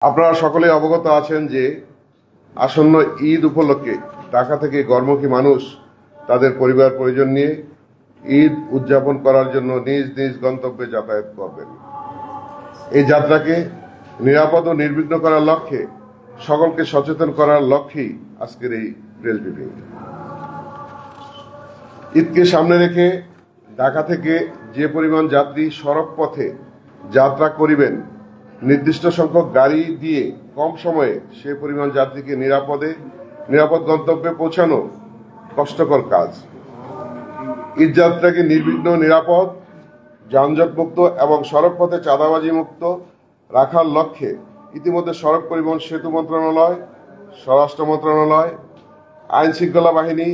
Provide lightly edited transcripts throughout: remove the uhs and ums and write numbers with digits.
আপনারা সকলেই অবগত আছেন যে আসন্ন ঈদ উপলক্ষে ঢাকা থেকে ঘরমুখী মানুষ তাদের পরিবার পরিজন নিয়ে ঈদ উদযাপন করার জন্য নিজ নিজ গন্তব্যে যাতায়াত করবেন। এই যাত্রাকে নিরাপদ ও নির্বিঘ্ন করার লক্ষ্যে সকলকে সচেতন করার লক্ষ্যেই আজকের এই প্রেস ব্রিফিং। ঈদকে সামনে রেখে ঢাকা থেকে যে পরিমাণ যাত্রী সড়ক পথে যাত্রা করিবেন, নির্দিষ্ট সংখ্যক গাড়ি দিয়ে কম সময়ে সে পরিমাণ যাত্রীকে নিরাপদ গন্তব্যে পৌঁছানো কষ্টকর কাজ। ঈদ যাত্রাকে নির্বিঘ্ন, নিরাপদ, যানজট মুক্ত এবং সড়ক পথে চাঁদাবাজি মুক্ত রাখার লক্ষ্যে ইতিমধ্যে সড়ক পরিবহন সেতু মন্ত্রণালয়, স্বরাষ্ট্র মন্ত্রণালয়, আইন শৃঙ্খলা বাহিনী,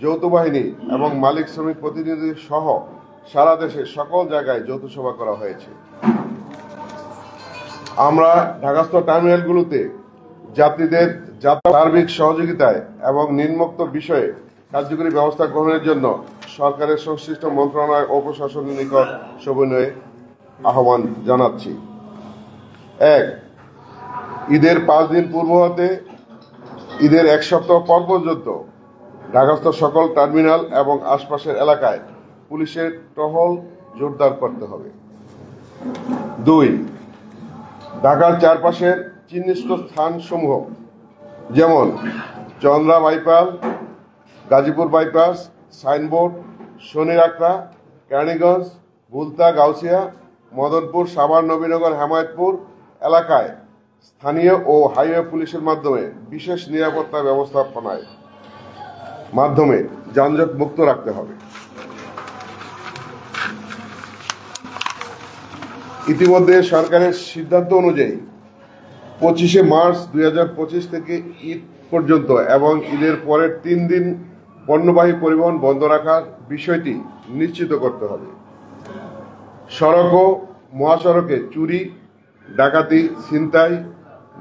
যৌথ বাহিনী এবং মালিক শ্রমিক প্রতিনিধি সহ সারা দেশে সকল জায়গায় যৌথ সভা করা হয়েছে। আমরা ঢাকাস্থ টার্মিনালগুলোতে যাত্রীদের যাত্রা সার্বিক সহযোগিতায় এবং নিম্নোক্ত বিষয়ে কার্যকরী ব্যবস্থা গ্রহণের জন্য সরকারের সংশ্লিষ্ট মন্ত্রণালয় ও প্রশাসনের নিকট সবিনয়ে আহ্বান জানাচ্ছি। ১. ঈদের 5 দিন পূর্ব হতে ঈদের 1 সপ্তাহ পর পর্যন্ত ঢাকাস্থ সকল টার্মিনাল এবং আশপাশের এলাকায় পুলিশের টহল জোরদার করতে হবে। 2. ঢাকার চারপাশের চিহ্নিত স্থানসমূহ যেমন Chandra bypass, Gazipur bypass, signboard, শনির আখড়া, কেরানীগঞ্জ, ভুলতা, গাউসিয়া, মদনপুর, সাভার, নবীনগর, হেমায়েতপুর এলাকায় স্থানীয় ও হাইওয়ে পুলিশের মাধ্যমে বিশেষ নিরাপত্তা ব্যবস্থাপনায় মাধ্যমে যানজট মুক্ত রাখতে হবে। ইতিমধ্যে সরকারের সিদ্ধান্ত অনুযায়ী 25শে মার্চ 2025 থেকে ঈদ পর্যন্ত এবং ঈদের পরের 3 দিন পণ্যবাহী পরিবহন বন্ধ রাখার বিষয়টি নিশ্চিত করতে হবে। সড়ক ও মহাসড়কে চুরি, ডাকাতি, ছিনতাই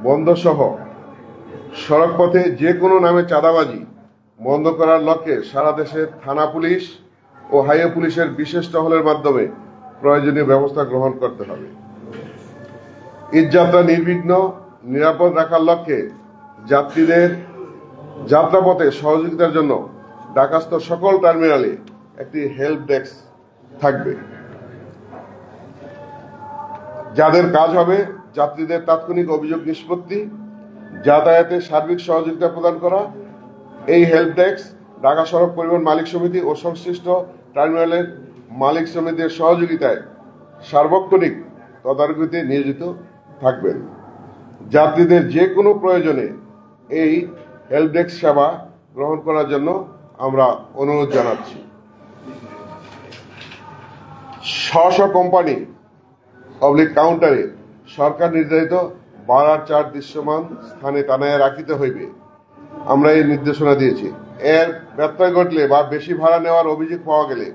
বন্ধ সহ সড়ক পথে যে কোনো নামে চাঁদাবাজি বন্ধ করার লক্ষ্যে সারা দেশের থানা পুলিশ ও হাইওয়ে পুলিশের বিশেষ টহলের মাধ্যমে প্রয়োজনীয় ব্যবস্থা গ্রহণ করতে হবে। ঈদ যাত্রা নির্বিঘ্ন, নিরাপদ রাখার লক্ষ্যে যাত্রীদের যাত্রাপথে সহযোগিতার জন্য ঢাকাস্থ সকল টার্মিনালে একটি হেল্প ডেস্ক থাকবে, যাদের কাজ হবে যাত্রীদের তাৎক্ষণিক অভিযোগ নিষ্পত্তি, যাতায়াতে সার্বিক সহযোগিতা প্রদান করা। এই হেল্প ডেস্ক ঢাকা সড়ক পরিবহন মালিক সমিতি ও সংশ্লিষ্ট টার্মিনালের মালিক সমিতির সহযোগিতায় সার্বক্ষণিক তদারকিতে নিয়োজিত থাকবেন। যাত্রীদের যে কোনো প্রয়োজনে এই হেল্প ডেস্ক সেবা গ্রহণ করার জন্য আমরা অনুরোধ জানাচ্ছি। স্ব কোম্পানি কাউন্টারে সরকার নির্ধারিত ভাড়ার চার্জ দৃশ্যমান স্থানে টানায় রাখিতে হইবে, আমরা এই নির্দেশনা দিয়েছি। এর ব্যত্যয় ঘটলে বা বেশি ভাড়া নেওয়ার অভিযোগ পাওয়া গেলে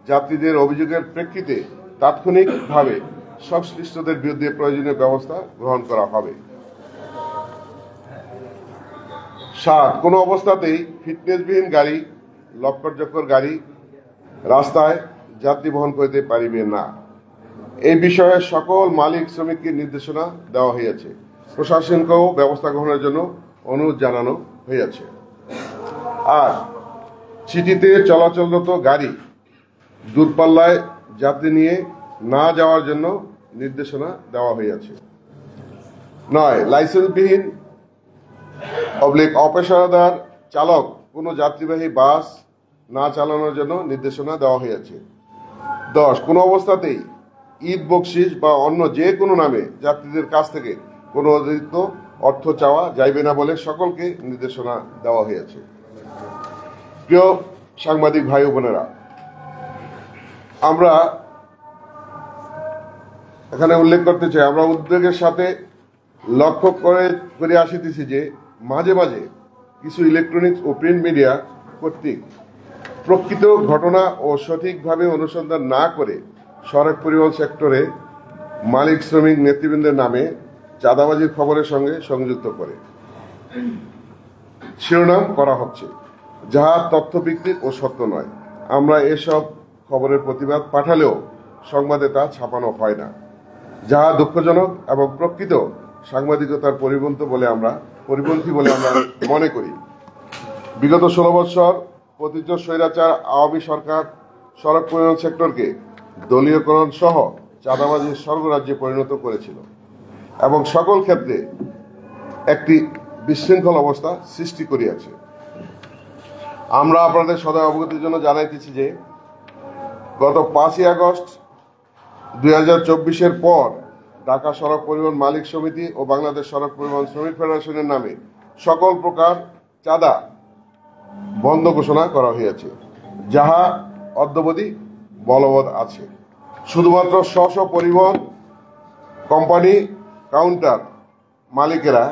যাত্রীদের অভিযোগের প্রেক্ষিতে তাৎক্ষণিকভাবে সংশ্লিষ্টদের বিরুদ্ধে প্রয়োজনীয় ব্যবস্থা গ্রহণ করা হবে। 7. কোনো অবস্থাতেই ফিটনেসবিহীন গাড়ি, লক্কর গাড়ি রাস্তায় যাত্রী বহন করিতে পারিবে না। এই বিষয়ে সকল মালিক শ্রমিককে নির্দেশনা দেওয়া হয়েছে। প্রশাসনকেও ব্যবস্থা গ্রহণের জন্য অনুরোধ জানানো হয়েছে। আর সিটিতে চলাচলরত গাড়ি দূরপাল্লায় যাত্রী নিয়ে না যাওয়ার জন্য নির্দেশনা দেওয়া হয়েছে। 9. লাইসেন্সবিহীন অপেশাদার চালক কোনো যাত্রীবাহী বাস না চালানোর জন্য নির্দেশনা দেওয়া হয়েছে। 10. কোনো অবস্থাতেই ঈদ বকশিস বা অন্য যে কোনো নামে যাত্রীদের কাছ থেকে কোনো অতিরিক্ত অর্থ চাওয়া যাইবে না বলে সকলকে নির্দেশনা দেওয়া হয়েছে। প্রিয় সাংবাদিক ভাই ও বোনেরা, আমরা এখানে উল্লেখ করতে চাই, আমরা উদ্বেগের সাথে লক্ষ্য করে আসিতেছি যে মাঝে মাঝে কিছু ইলেকট্রনিক্স ও প্রিন্ট মিডিয়া কর্তৃক প্রকৃত ঘটনা ও সঠিকভাবে অনুসন্ধান না করে সড়ক পরিবহন সেক্টরে মালিক শ্রমিক নেতৃবৃন্দের নামে চাঁদাবাজির খবরের সঙ্গে সংযুক্ত করে শিরোনাম করা হচ্ছে, যাহা তথ্যভিত্তিক ও সত্য নয়। আমরা এসব খবরের প্রতিবাদ পাঠালেও সংবাদে তা ছাপানো হয় না, যাহা দুঃখজনক এবং প্রকৃত সাংবাদিকতার পরিপন্থী বলে আমরা মনে করি। বিগত 16 বছর পতিত স্বৈরাচার আওয়ামী সরকার সড়ক পরিবহন সেক্টরকে দলীয়করণ সহ চাঁদাবাজির স্বর্গরাজ্যে পরিণত করেছিল এবং সকল ক্ষেত্রে একটি বিশৃঙ্খল অবস্থা সৃষ্টি করিয়াছে। আমরা আপনাদের সদয় অবগতির জন্য জানাইতেছি যে গত 5ই আগস্ট 2024 পর ঢাকা সড়ক পরিবহন মালিক সমিতি ও বাংলাদেশ সড়ক পরিবহন শ্রমিক ফেডারেশনের নামে সকল প্রকার চাঁদা বন্ধ ঘোষণা করা হয়েছে, যাহা অদ্যাবধি বলবৎ আছে। শুধুমাত্র স্ব পরিবহন কোম্পানি কাউন্টার মালিকেরা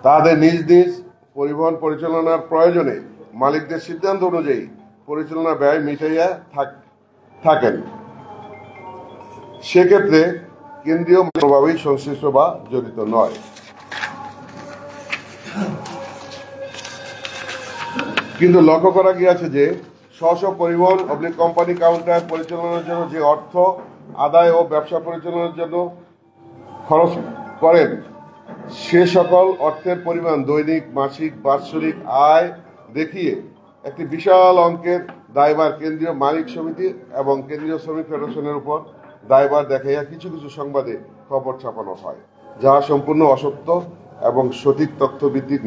তাদের নিজ নিজ পরিবহন পরিচালনার প্রয়োজনে মালিকদের সিদ্ধান্ত অনুযায়ী পরিচালনা ব্যয় মিটাইয়া থাকেন। সেক্ষেত্রে কেন্দ্রীয় প্রভাবেই সংশ্লিষ্ট বা জড়িত নয়। কিন্তু লক্ষ্য করা গিয়েছে যে স্ব পরিবহন কোম্পানি কাউন্টার পরিচালনার জন্য যে অর্থ আদায় ও ব্যবসা পরিচালনার জন্য খরচ করেন, সে সকল অর্থের পরিমাণ দৈনিক, মাসিক, বাৎসরিক আয় দেখিয়ে একটি বিশাল অঙ্কের দায়ভার কেন্দ্রীয় মালিক সমিতি এবং কেন্দ্রীয় শ্রমিক ফেডারেশনের উপর দায়ভার দেখাইয়া কিছু কিছু সংবাদে খবর ছাপানো হয়, যাহা সম্পূর্ণ অসত্য এবং সঠিক তথ্যভিত্তিক